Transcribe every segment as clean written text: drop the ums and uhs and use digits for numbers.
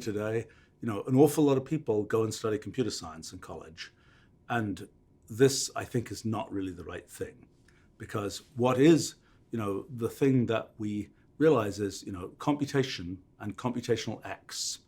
today, an awful lot of people go and study computer science in college. And this, I think, is not really the right thing. Because what is, the thing that we realize is, computation and computational X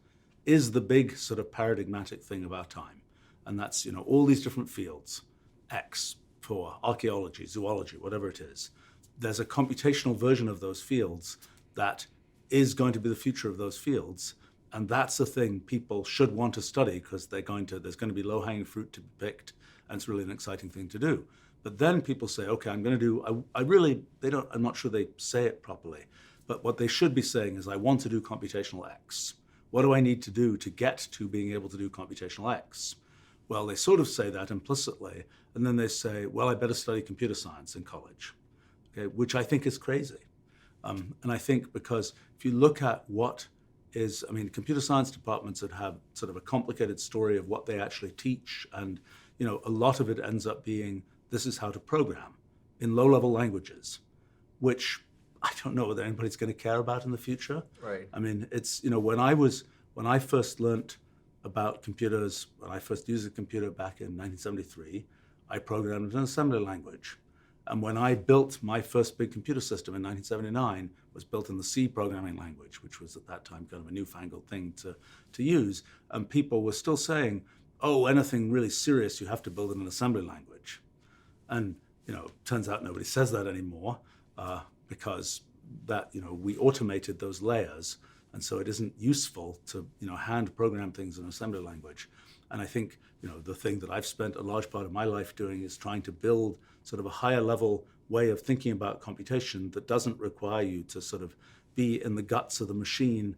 is the big sort of paradigmatic thing of our time. And that's, all these different fields, X for archaeology, zoology, whatever it is. There's a computational version of those fields that is going to be the future of those fields. And that's the thing people should want to study because there's going to be low-hanging fruit to be picked, and it's really an exciting thing to do. But then people say, okay, I'm going to do, I'm not sure they say it properly, but what they should be saying is, I want to do computational X. What do I need to do to get to being able to do computational X? Well, they sort of say that implicitly, and then they say, well, I better study computer science in college, okay, which I think is crazy. And I think because if you look at what is, computer science departments that have sort of a complicated story of what they actually teach, and a lot of it ends up being, this is how to program in low-level languages, which I don't know whether anybody's going to care about in the future. Right. It's, when I first learned about computers, when I first used a computer back in 1973, I programmed in an assembly language. And when I built my first big computer system in 1979, it was built in the C programming language, which was at that time kind of a newfangled thing to use. And people were still saying, oh, anything really serious, you have to build in an assembly language. And, turns out nobody says that anymore because that, we automated those layers. And so it isn't useful to, hand program things in assembly language. And I think, the thing that I've spent a large part of my life doing is trying to build sort of a higher level way of thinking about computation that doesn't require you to sort of be in the guts of the machine,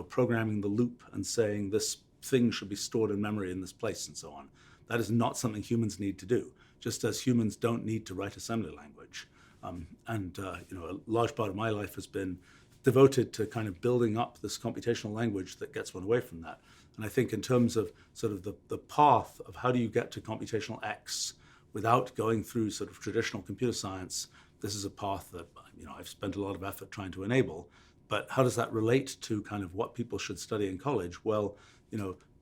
programming the loop and saying this thing should be stored in memory in this place and so on. That is not something humans need to do, just as humans don't need to write assembly language. A large part of my life has been devoted to kind of building up this computational language that gets one away from that. And I think in terms of sort of the path of how do you get to computational X without going through sort of traditional computer science, this is a path that I've spent a lot of effort trying to enable. But how does that relate to kind of what people should study in college? Well,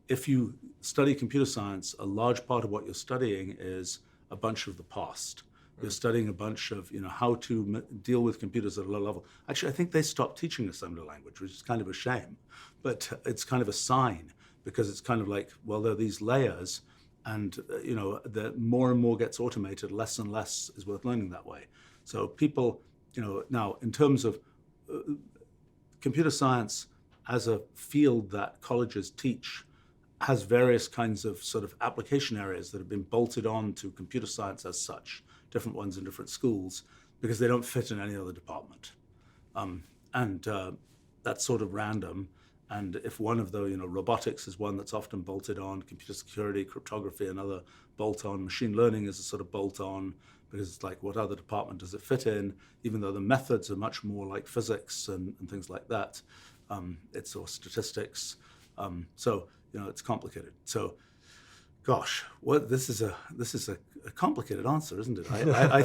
if you study computer science, a large part of what you're studying is a bunch of the past. You're studying a bunch of, how to deal with computers at a low level. Actually, I think they stopped teaching assembly language, which is kind of a shame. But it's kind of a sign, because it's kind of like, well, there are these layers, and, the more and more gets automated, less and less is worth learning that way. So people, now in terms of computer science as a field that colleges teach, has various kinds of sort of application areas that have been bolted on to computer science as such, different ones in different schools, because they don't fit in any other department. That's sort of random. And if one of the, robotics is one that's often bolted on, computer security, cryptography, another bolt-on, machine learning is a sort of bolt-on, because it's like, what other department does it fit in? Even though the methods are much more like physics and things like that, or statistics. It's complicated. So, gosh, this is a complicated answer, isn't it? I